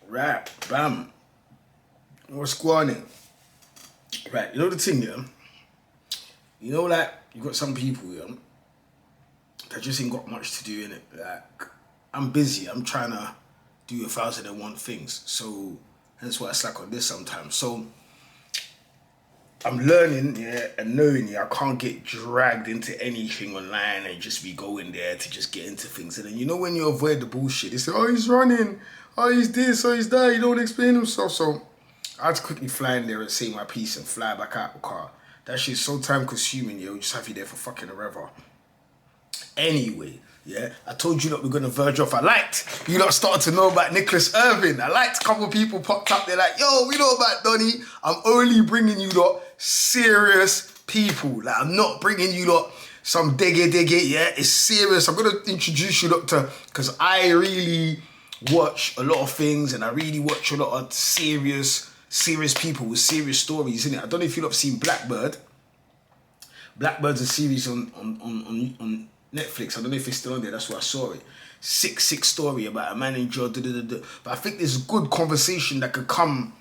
Right, bam. What's going on? Right, you know the thing, yeah? You know, like, you got some people, yeah, that just ain't got much to do in it. Like, I'm busy, I'm trying to do 1,001 things. So, hence why I slack on this sometimes. So, I'm learning, yeah, and knowing, yeah, I can't get dragged into anything online and just be going there to just get into things. And then, you know, when you avoid the bullshit, they say, oh, he's running, oh, he's this, oh, he's that, he don't explain himself. So, I had to quickly fly in there and say my piece and fly back out the car. That shit's so time consuming, yo. Just have you there for fucking forever. Anyway, yeah, I told you that we're gonna verge off. I liked you lot started to know about Nicholas Irvin. I liked a couple of people popped up. They're like, yo, we know about Donny. I'm only bringing you lot serious people. Like, I'm not bringing you lot some diggy. Yeah, it's serious. I'm gonna introduce you lot to, because I really watch a lot of things and I really watch a lot of serious people with serious stories, innit? I don't know if you've ever seen Blackbird. Blackbird's a series on Netflix. I don't know if it's still on there. That's where I saw it. Sick story about a manager. But I think there's a good conversation that could come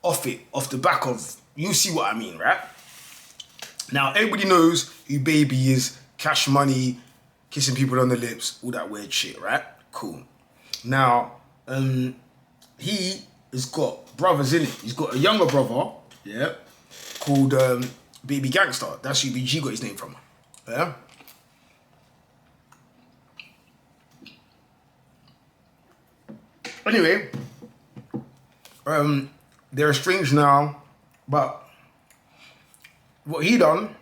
off the back of, you see what I mean, right? Now, everybody knows who Baby is. Cash Money, kissing people on the lips, all that weird shit, right? Cool. Now, he has got brothers in it. He's got a younger brother, yeah, called Baby Gangsta. That's who BG got his name from, yeah. Anyway, they're estranged now, but what he done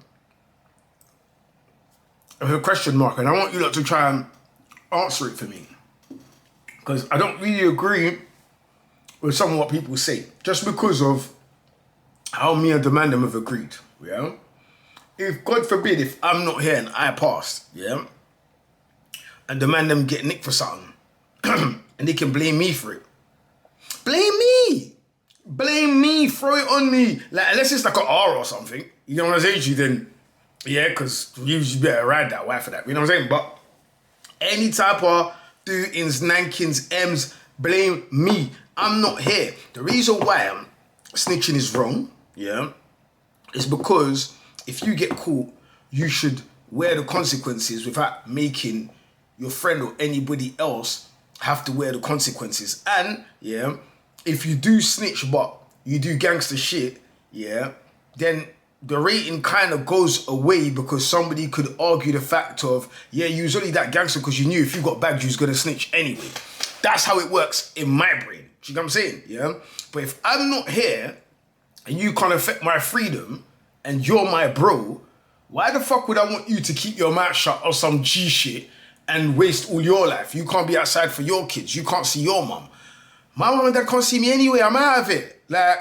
is a question mark, and I want you lot to try and answer it for me, because I don't really agree with some of what people say, just because of how me and the man them have agreed, yeah? If, God forbid, if I'm not here and I passed, yeah? And the man them get nicked for something, and they can blame me for it. Blame me, throw it on me. Like, unless it's like an R or something, you know what I'm saying to you, then, yeah, because you better ride that wife for that, you know what I'm saying? But any type of doings, nankins, M's, blame me. I'm not here. The reason why snitching is wrong, yeah, is because if you get caught, you should wear the consequences without making your friend or anybody else have to wear the consequences. And, yeah, if you do snitch but you do gangster shit, yeah, then the rating kind of goes away, because somebody could argue the fact of, yeah, you was only that gangster because you knew if you got bagged, you was going to snitch anyway. That's how it works in my brain. Do you know what I'm saying? Yeah? But if I'm not here and you can't affect my freedom and you're my bro, why the fuck would I want you to keep your mouth shut or some G shit and waste all your life? You can't be outside for your kids. You can't see your mum. My mum and dad can't see me anyway. I'm out of it. Like,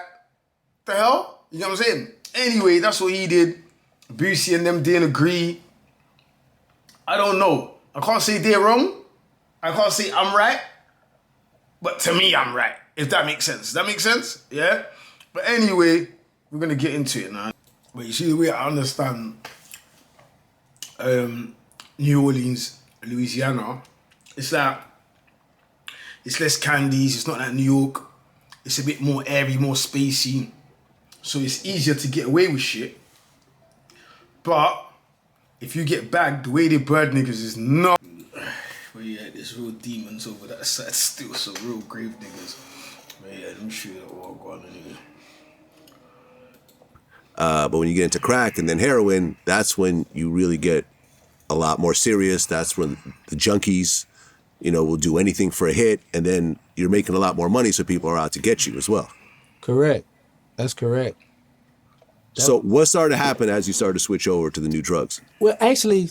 the hell? You know what I'm saying? Anyway, that's what he did. Boosie and them didn't agree. I don't know. I can't say they're wrong. I can't say I'm right. But to me, I'm right, if that makes sense. Does that make sense? Yeah? But anyway, we're going to get into it now. But you see the way I understand New Orleans, Louisiana, it's like, it's less candies, it's not like New York. It's a bit more airy, more spacey. So it's easier to get away with shit. But if you get bagged, the way they bird niggas is not. But yeah, there's real demons over that side still, so real grave niggas. But yeah, let me show you that all going anyway. But when you get into crack and then heroin, that's when you really get a lot more serious. That's when the junkies, you know, will do anything for a hit, and then you're making a lot more money, so people are out to get you as well. Correct. That's correct. So what started to happen as you started to switch over to the new drugs? Well, actually,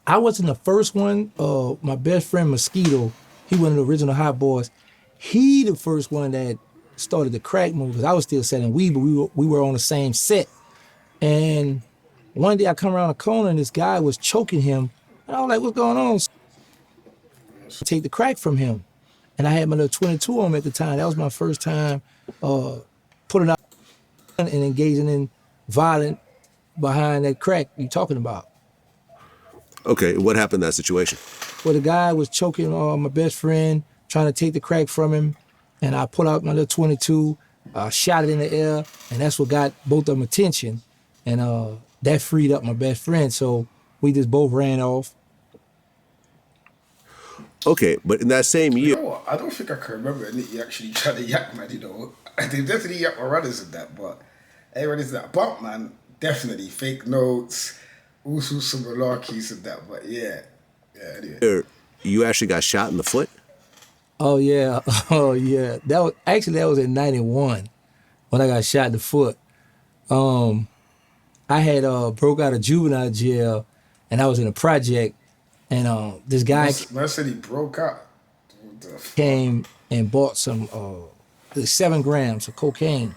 I wasn't the first one. My best friend Mosquito, he one of the original Hot Boys. He the first one that started the crack movement. I was still selling weed, but we were on the same set. And one day I come around the corner and this guy was choking him. And I was like, what's going on? Take the crack from him. And I had my little 22 on me at the time. That was my first time putting out and engaging in violent behind that crack you talking about. Okay, what happened in that situation? Well, the guy was choking my best friend. trying to take the crack from him, and I pull out my little 22, shot it in the air, and that's what got both of them attention, and that freed up my best friend. So we just both ran off. Okay, but in that same You year, know what? I don't think I can remember any actually trying to yak, man, you know. They definitely yak my runners in that, but everyone is that. But, man, definitely fake notes, all sorts of malarkeys and that, but yeah. Yeah, anyway. you actually got shot in the foot. Oh yeah, oh yeah. That was in '91 when I got shot in the foot. I had broke out of juvenile jail, and I was in a project, and this guy Man said he broke out. What the came and bought some 7 grams of cocaine,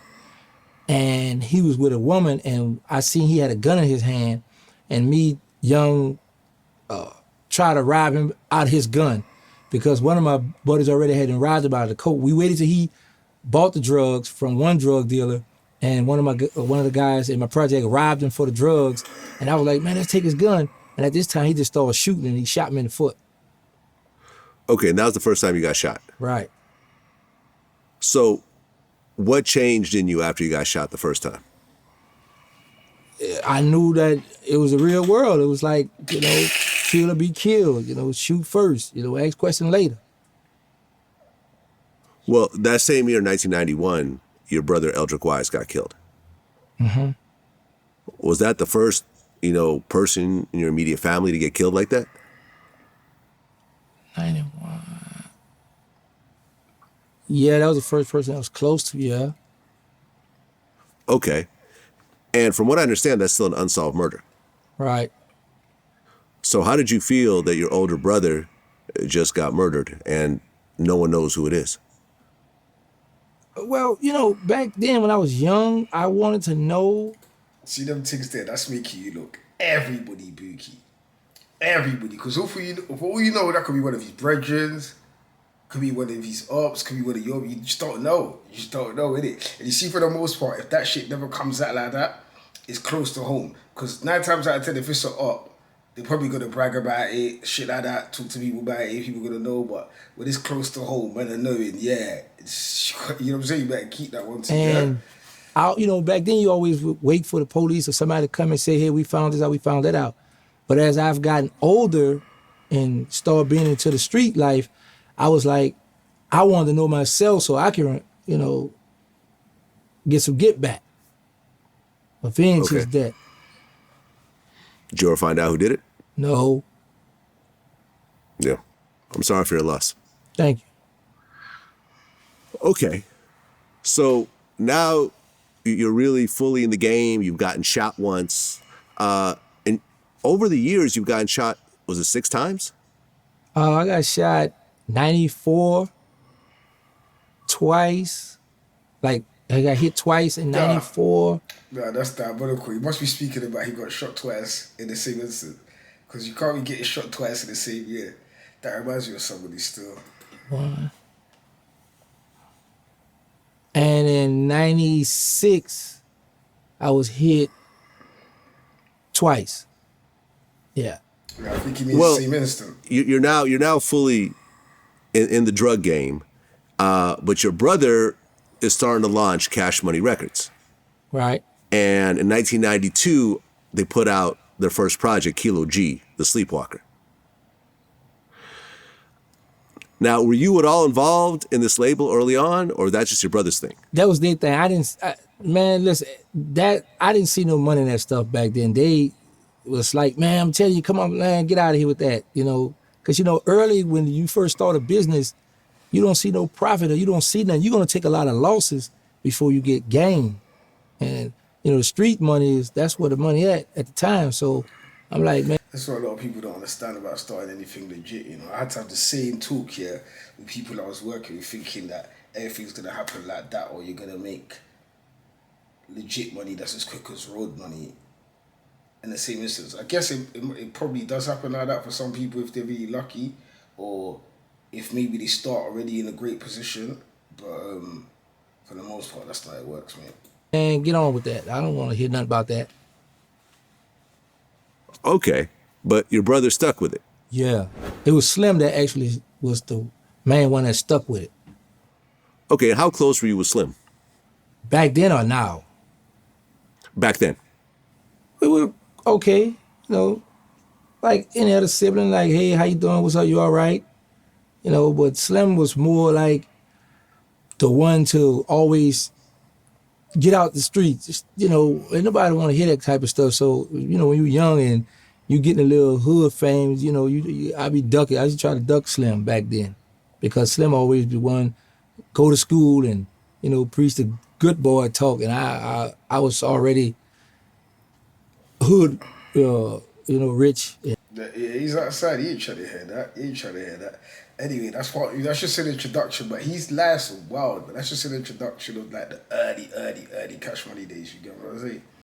and he was with a woman, and I seen he had a gun in his hand, and me, young, try to rob him out of his gun, because one of my buddies already had him robbed him out of the coke. We waited till he bought the drugs from one drug dealer, and one of the guys in my project robbed him for the drugs, and I was like, man, let's take his gun. And at this time, he just started shooting, and he shot me in the foot. Okay, and that was the first time you got shot. Right. So, what changed in you after you got shot the first time? I knew that it was a real world. It was like, kill or be killed. Shoot first. Ask question later. Well, that same year, 1991, your brother Eldrick Wise got killed. Mm-hmm. Was that the first, person in your immediate family to get killed like that? 91. Yeah, that was the first person that was close to me, yeah. Okay. And from what I understand, that's still an unsolved murder. Right. So how did you feel that your older brother just got murdered and no one knows who it is? Well, back then when I was young, I wanted to know. See them things there, that's making you look everybody bookie. Everybody. Because for all you know, that could be one of his brethren, could be one of his ops, could be one of your, you just don't know. You just don't know, innit? And you see, for the most part, if that shit never comes out like that, it's close to home. Because 9 times out of 10, if it's an op, they're probably going to brag about it, shit like that, talk to people about it, people going to know. But when it's close to home, when they're knowing, yeah, it's, you know what I'm saying? You better keep that one to And, back then you always would wait for the police or somebody to come and say, hey, we found this out, we found that out. But as I've gotten older and started being into the street life, I was like, I wanted to know myself so I can, get some get back. Revenge is that. Did you ever find out who did it? No. Yeah. I'm sorry for your loss. Thank you. Okay. So now you're really fully in the game. You've gotten shot once. And over the years, you've gotten shot, was it 6 times? I got shot 94, twice. Like, I got hit twice in 94. Nah, that's diabolical. You must be speaking about he got shot twice in the same instant. Because you can't be getting shot twice in the same year. That reminds me of somebody still. One. And in 96, I was hit twice. Yeah. Yeah, I think he means the same instant. You're now fully in the drug game, but your brother is starting to launch Cash Money Records. Right. And in 1992, they put out their first project, Kilo G, The Sleepwalker. Now, were you at all involved in this label early on, or that's just your brother's thing? That was their thing. I didn't see no money in that stuff back then. They was like, man, I'm telling you, come on, man, get out of here with that, Because, early when you first start a business, you don't see no profit or you don't see nothing. You're going to take a lot of losses before you get gain. And, the street money that's where the money at the time. So I'm like, man. That's what a lot of people don't understand about starting anything legit, I had to have the same talk here with people I was working with, thinking that everything's going to happen like that or you're going to make legit money that's as quick as road money in the same instance. I guess it probably does happen like that for some people if they're really lucky or if maybe they start already in a great position. But for the most part, that's not how it works, man. And get on with that. I don't want to hear nothing about that. Okay, but your brother stuck with it. Yeah. It was Slim that actually was the Man, one that stuck with it. Okay, how close were you with Slim Back then or now? back then? We were okay, you know, like any other sibling, like, hey, how you doing? What's up? You all right? You know, but Slim was more like the one to always get out the streets. Just, you know, ain't nobody want to hear that type of stuff. So, you know, when you young and you getting a little hood fame, you know, I be ducking. I used to try to duck Slim back then because Slim always be one go to school and, you know, preach the good boy talk. And I was already hood, you know, rich. Yeah, he's outside. He ain't trying to hear that. He ain't trying to hear that. Anyway, that's just an introduction. But his life's wild. But that's just an introduction of like the early Cash Money days. You get what I'm saying?